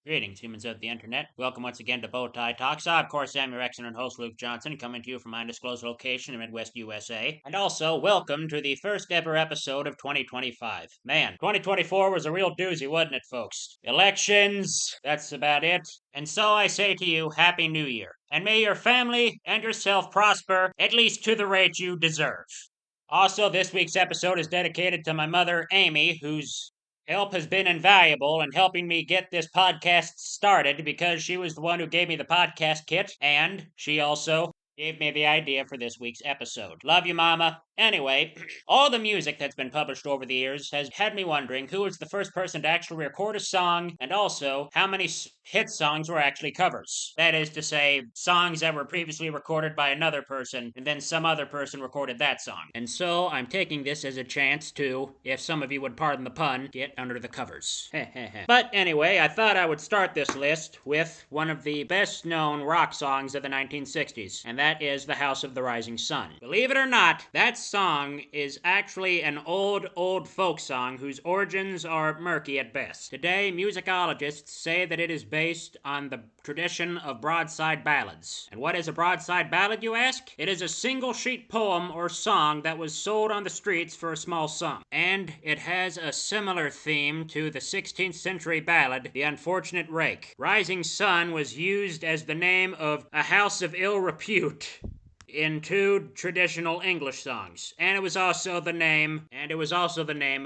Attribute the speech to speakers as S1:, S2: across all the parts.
S1: Greetings, humans of the internet. Welcome once again to Bowtie Talks. I, of course, am your excellent host, Luke Johnson, coming to you from my undisclosed location in Midwest USA. And also, welcome to the first ever episode of 2025. Man, 2024 was a real doozy, wasn't it, folks? Elections, that's about it. And so I say to you, Happy New Year. And may your family and yourself prosper, at least to the rate you deserve. Also, this week's episode is dedicated to my mother, Amy, whose help has been invaluable in helping me get this podcast started because she was the one who gave me the podcast kit, and she also gave me the idea for this week's episode. Love you, Mama. Anyway, all the music that's been published over the years has had me wondering who was the first person to actually record a song, and also how many hit songs were actually covers. That is to say, songs that were previously recorded by another person, and then some other person recorded that song. And so I'm taking this as a chance to, if some of you would pardon the pun, get under the covers. But anyway, I thought I would start this list with one of the best known rock songs of the 1960s, and that is The House of the Rising Sun. Believe it or not, that song is actually an old folk song whose origins are murky at best. Today, musicologists say that it is based on the tradition of broadside ballads. And what is a broadside ballad, you ask? It is a single sheet poem or song that was sold on the streets for a small sum. And it has a similar theme to the 16th century ballad, The Unfortunate Rake. Rising Sun was used as the name of a house of ill repute in two traditional English songs, and it was also the name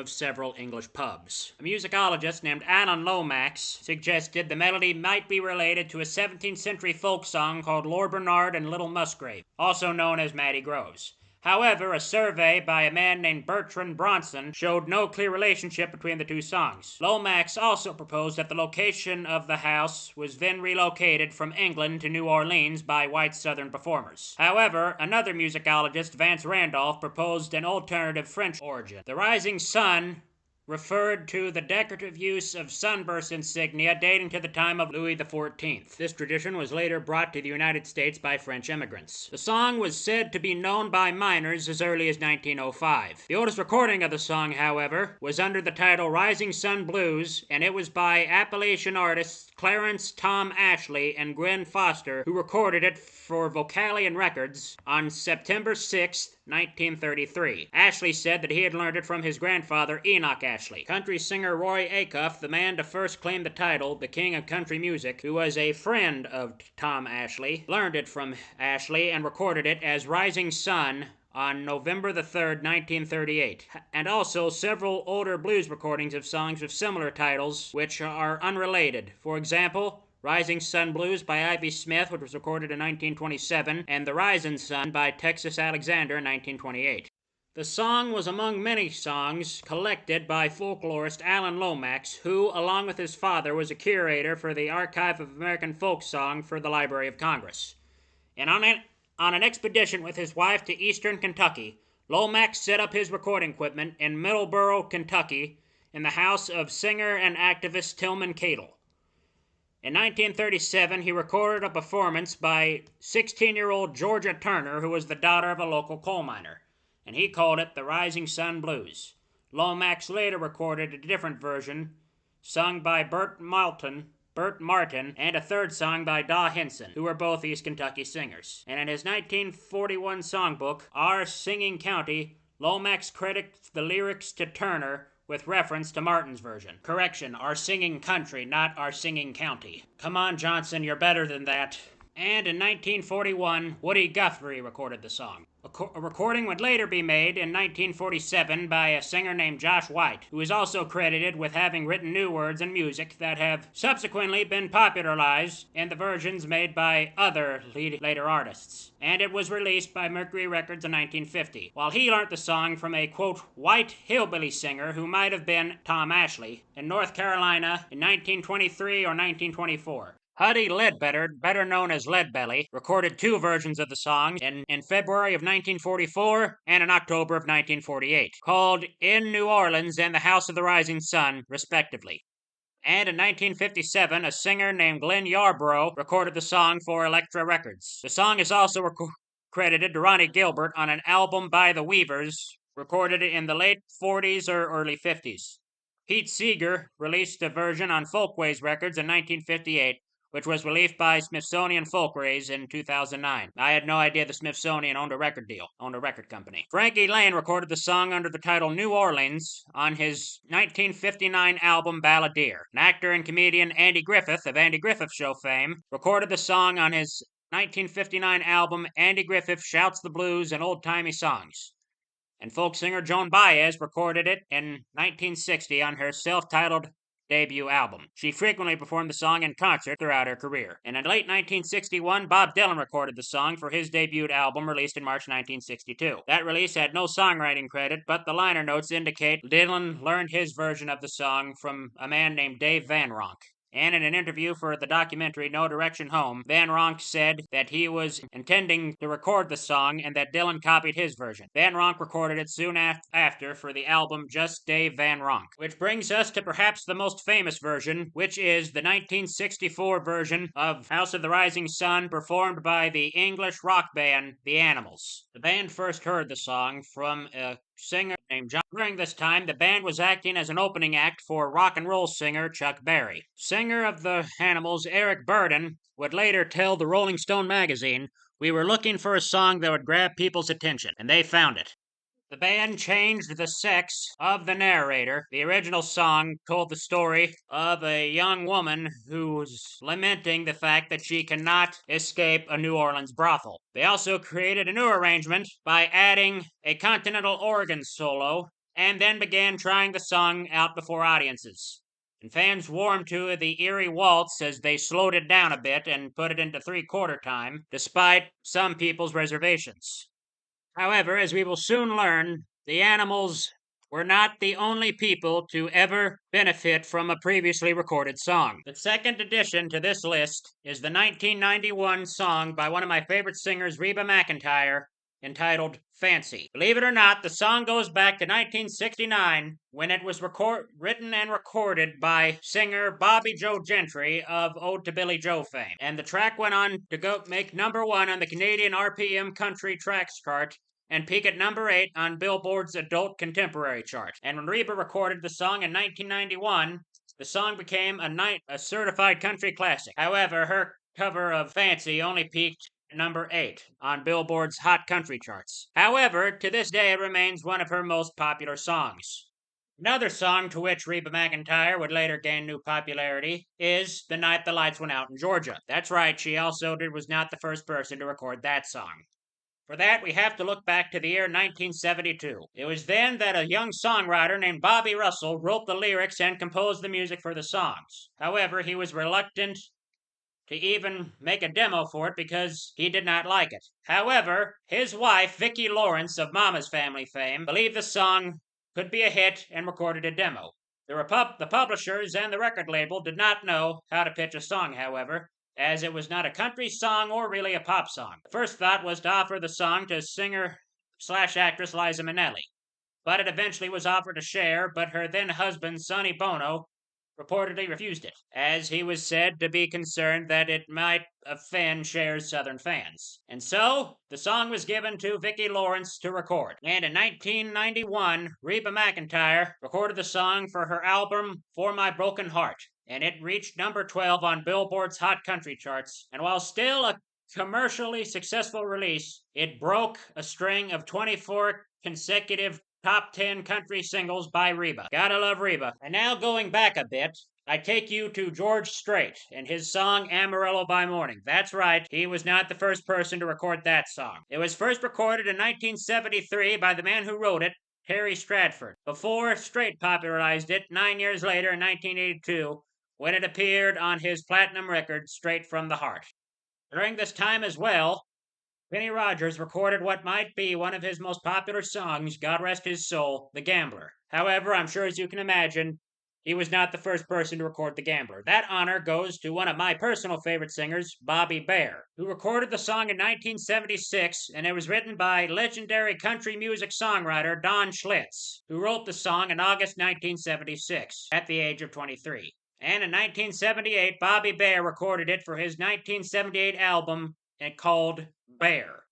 S1: of several English pubs. A musicologist named Alan Lomax suggested the melody might be related to a 17th century folk song called Lord Bernard and Little Musgrave, also known as Matty Groves. However, a survey by a man named Bertrand Bronson showed no clear relationship between the two songs. Lomax also proposed that the location of the house was then relocated from England to New Orleans by white Southern performers. However, another musicologist, Vance Randolph, proposed an alternative French origin. The Rising Sun referred to the decorative use of sunburst insignia dating to the time of Louis XIV. This tradition was later brought to the United States by French immigrants. The song was said to be known by miners as early as 1905. The oldest recording of the song, however, was under the title Rising Sun Blues, and it was by Appalachian artists Clarence Tom Ashley and Gwen Foster, who recorded it for Vocalion Records on September 6, 1933. Ashley said that he had learned it from his grandfather, Enoch Ashley. Country singer Roy Acuff, the man to first claim the title, the king of country music, who was a friend of Tom Ashley, learned it from Ashley and recorded it as Rising Sun on November the 3rd, 1938, and also several older blues recordings of songs with similar titles, which are unrelated. For example, Rising Sun Blues by Ivy Smith, which was recorded in 1927, and The Rising Sun by Texas Alexander in 1928. The song was among many songs collected by folklorist Alan Lomax, who, along with his father, was a curator for the Archive of American Folk Song for the Library of Congress. And on an expedition with his wife to eastern Kentucky, Lomax set up his recording equipment in Middleborough, Kentucky, in the house of singer and activist Tillman Cadle. In 1937, he recorded a performance by 16-year-old Georgia Turner, who was the daughter of a local coal miner, and he called it the Rising Sun Blues. Lomax later recorded a different version, sung by Bert Martin, and a third song by Daw Henson, who were both East Kentucky singers. And in his 1941 songbook, Our Singing County, Lomax credits the lyrics to Turner with reference to Martin's version. Correction, Our Singing Country, not Our Singing County. Come on, Johnson, you're better than that. And in 1941, Woody Guthrie recorded the song. A recording would later be made in 1947 by a singer named Josh White, who is also credited with having written new words and music that have subsequently been popularized in the versions made by other later artists. And it was released by Mercury Records in 1950, while he learned the song from a, quote, white hillbilly singer who might have been Tom Ashley in North Carolina in 1923 or 1924. Huddy Ledbetter, better known as Leadbelly, recorded two versions of the song in February of 1944 and in October of 1948, called In New Orleans and The House of the Rising Sun, respectively. And in 1957, a singer named Glenn Yarbrough recorded the song for Elektra Records. The song is also credited to Ronnie Gilbert on an album by the Weavers, recorded in the late 40s or early 50s. Pete Seeger released a version on Folkways Records in 1958, which was released by Smithsonian Folkways in 2009. I had no idea the Smithsonian owned a record company. Frankie Lane recorded the song under the title New Orleans on his 1959 album Balladeer. An actor and comedian Andy Griffith of Andy Griffith Show fame recorded the song on his 1959 album Andy Griffith Shouts the Blues and Old-Timey Songs. And folk singer Joan Baez recorded it in 1960 on her self-titled debut album. She frequently performed the song in concert throughout her career. And in late 1961, Bob Dylan recorded the song for his debut album released in March 1962. That release had no songwriting credit, but the liner notes indicate Dylan learned his version of the song from a man named Dave Van Ronk. And in an interview for the documentary No Direction Home, Van Ronk said that he was intending to record the song and that Dylan copied his version. Van Ronk recorded it soon after for the album Just Dave Van Ronk. Which brings us to perhaps the most famous version, which is the 1964 version of House of the Rising Sun, performed by the English rock band The Animals. The band first heard the song from a singer named John. During this time, the band was acting as an opening act for rock and roll singer Chuck Berry. Singer of the Animals, Eric Burdon, would later tell the Rolling Stone magazine, "We were looking for a song that would grab people's attention, and they found it." The band changed the sex of the narrator. The original song told the story of a young woman who's lamenting the fact that she cannot escape a New Orleans brothel. They also created a new arrangement by adding a continental organ solo and then began trying the song out before audiences. And fans warmed to the eerie waltz as they slowed it down a bit and put it into three-quarter time, despite some people's reservations. However, as we will soon learn, the Animals were not the only people to ever benefit from a previously recorded song. The second addition to this list is the 1991 song by one of my favorite singers, Reba McEntire, entitled Fancy. Believe it or not, the song goes back to 1969 when it was written and recorded by singer Bobby Joe Gentry of Ode to Billy Joe fame. And the track went on to make #1 on the Canadian RPM Country Tracks chart and peak at #8 on Billboard's Adult Contemporary chart. And when Reba recorded the song in 1991, the song became a certified country classic. However, her cover of Fancy only peaked #8 on Billboard's Hot Country charts. However, to this day it remains one of her most popular songs. Another song to which Reba McEntire would later gain new popularity is The Night the Lights Went Out in Georgia. That's right, she also was not the first person to record that song. For that, we have to look back to the year 1972. It was then that a young songwriter named Bobby Russell wrote the lyrics and composed the music for the songs. However, he was reluctant to even make a demo for it because he did not like it. However, his wife, Vicki Lawrence of Mama's Family fame, believed the song could be a hit and recorded a demo. The publishers and the record label did not know how to pitch a song, however, as it was not a country song or really a pop song. The first thought was to offer the song to singer/actress Liza Minnelli, but it eventually was offered to Cher, but her then husband, Sonny Bono, reportedly refused it, as he was said to be concerned that it might offend Cher's Southern fans. And so, the song was given to Vicki Lawrence to record. And in 1991, Reba McEntire recorded the song for her album For My Broken Heart, and it reached #12 on Billboard's Hot Country charts. And while still a commercially successful release, it broke a string of 24 consecutive top 10 country singles by Reba. Gotta love Reba. And now going back a bit, I take you to George Strait and his song Amarillo by Morning. That's right, he was not the first person to record that song. It was first recorded in 1973 by the man who wrote it, Harry Stratford, before Strait popularized it 9 years later in 1982 when it appeared on his platinum record, Straight from the Heart. During this time as well, Kenny Rogers recorded what might be one of his most popular songs, God Rest His Soul, The Gambler. However, I'm sure as you can imagine, he was not the first person to record The Gambler. That honor goes to one of my personal favorite singers, Bobby Bare, who recorded the song in 1976, and it was written by legendary country music songwriter Don Schlitz, who wrote the song in August 1976, at the age of 23. And in 1978, Bobby Bare recorded it for his 1978 album called Bear.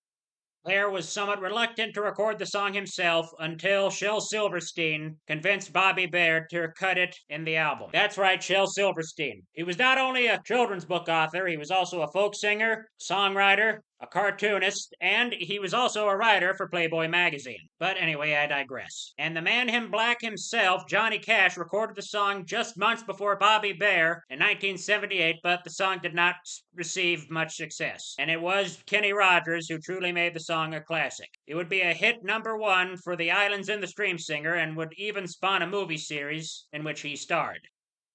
S1: Blair was somewhat reluctant to record the song himself until Shel Silverstein convinced Bobby Bare to cut it in the album. That's right, Shel Silverstein. He was not only a children's book author, he was also a folk singer, songwriter, a cartoonist, and he was also a writer for Playboy magazine. But anyway, I digress. And the man in black himself, Johnny Cash, recorded the song just months before Bobby Bare in 1978, but the song did not receive much success. And it was Kenny Rogers who truly made the song a classic. It would be a hit #1 for the Islands in the Stream singer and would even spawn a movie series in which he starred.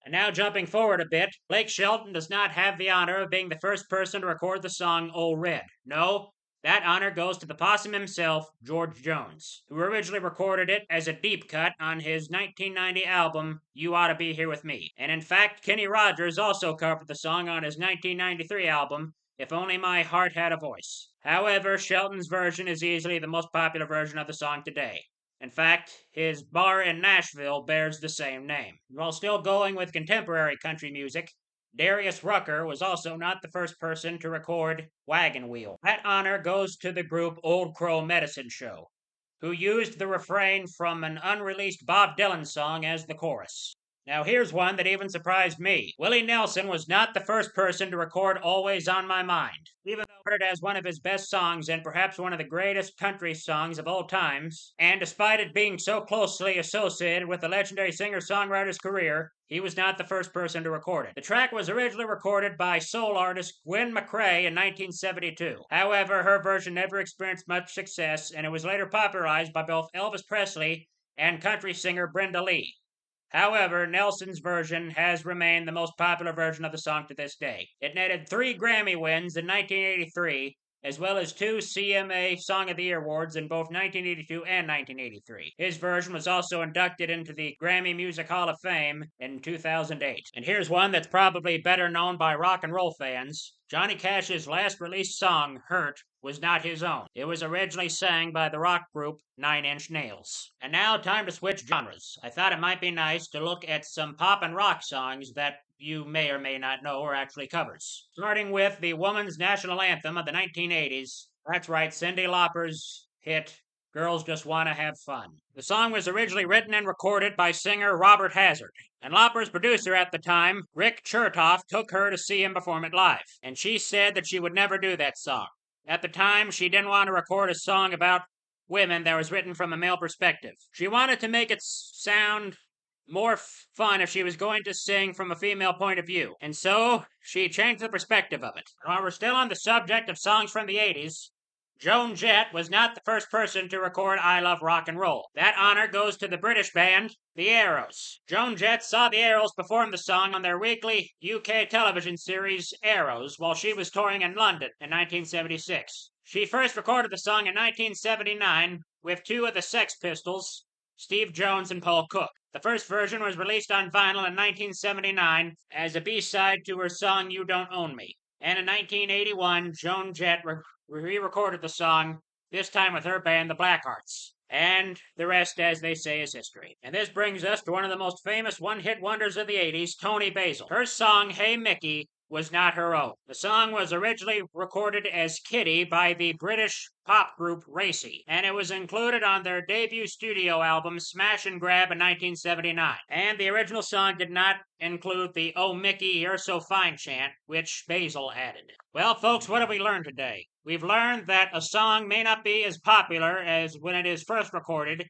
S1: And now jumping forward a bit, Blake Shelton does not have the honor of being the first person to record the song "Oh Red." No, that honor goes to the possum himself, George Jones, who originally recorded it as a deep cut on his 1990 album, You Oughta Be Here With Me. And in fact, Kenny Rogers also covered the song on his 1993 album, If Only My Heart Had a Voice. However, Shelton's version is easily the most popular version of the song today. In fact, his bar in Nashville bears the same name. While still going with contemporary country music, Darius Rucker was also not the first person to record Wagon Wheel. That honor goes to the group Old Crow Medicine Show, who used the refrain from an unreleased Bob Dylan song as the chorus. Now here's one that even surprised me. Willie Nelson was not the first person to record Always on My Mind. Even though heard as one of his best songs and perhaps one of the greatest country songs of all times, and despite it being so closely associated with the legendary singer-songwriter's career, he was not the first person to record it. The track was originally recorded by soul artist Gwen McCrae in 1972. However, her version never experienced much success, and it was later popularized by both Elvis Presley and country singer Brenda Lee. However, Nelson's version has remained the most popular version of the song to this day. It netted 3 Grammy wins in 1983, as well as 2 CMA Song of the Year awards in both 1982 and 1983. His version was also inducted into the Grammy Music Hall of Fame in 2008. And here's one that's probably better known by rock and roll fans. Johnny Cash's last released song, Hurt, was not his own. It was originally sang by the rock group 9 Inch Nails. And now, time to switch genres. I thought it might be nice to look at some pop and rock songs that you may or may not know are actually covers. Starting with the woman's national anthem of the 1980s. That's right, Cyndi Lauper's hit, Girls Just Wanna Have Fun. The song was originally written and recorded by singer Robert Hazard, and Lauper's producer at the time, Rick Chertoff, took her to see him perform it live, and she said that she would never do that song. At the time, she didn't want to record a song about women that was written from a male perspective. She wanted to make it sound more fun if she was going to sing from a female point of view, and so she changed the perspective of it. While we're still on the subject of songs from the 80s, Joan Jett was not the first person to record I Love Rock and Roll. That honor goes to the British band, The Arrows. Joan Jett saw The Arrows perform the song on their weekly UK television series Arrows while she was touring in London in 1976. She first recorded the song in 1979 with 2 of the Sex Pistols, Steve Jones and Paul Cook. The first version was released on vinyl in 1979 as a B-side to her song You Don't Own Me. And in 1981, Joan Jett re-recorded the song, this time with her band, the Blackhearts. And the rest, as they say, is history. And this brings us to one of the most famous one-hit wonders of the 80s, Toni Basil. Her song, Hey Mickey, was not her own. The song was originally recorded as Kitty by the British pop group Racy, and it was included on their debut studio album Smash and Grab in 1979. And the original song did not include the Oh Mickey, You're So Fine chant, which Basil added. Well, folks, what have we learned today? We've learned that a song may not be as popular as when it is first recorded,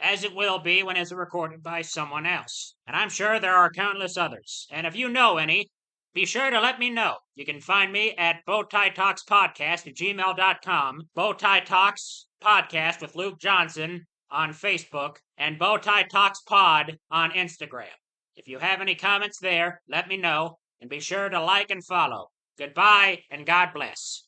S1: as it will be when it's recorded by someone else. And I'm sure there are countless others. And if you know any, be sure to let me know. You can find me at bowtietalkspodcast@gmail.com, Bowtie Talks Podcast with Luke Johnson on Facebook, and Bowtie Talks Pod on Instagram. If you have any comments there, let me know, and be sure to like and follow. Goodbye, and God bless.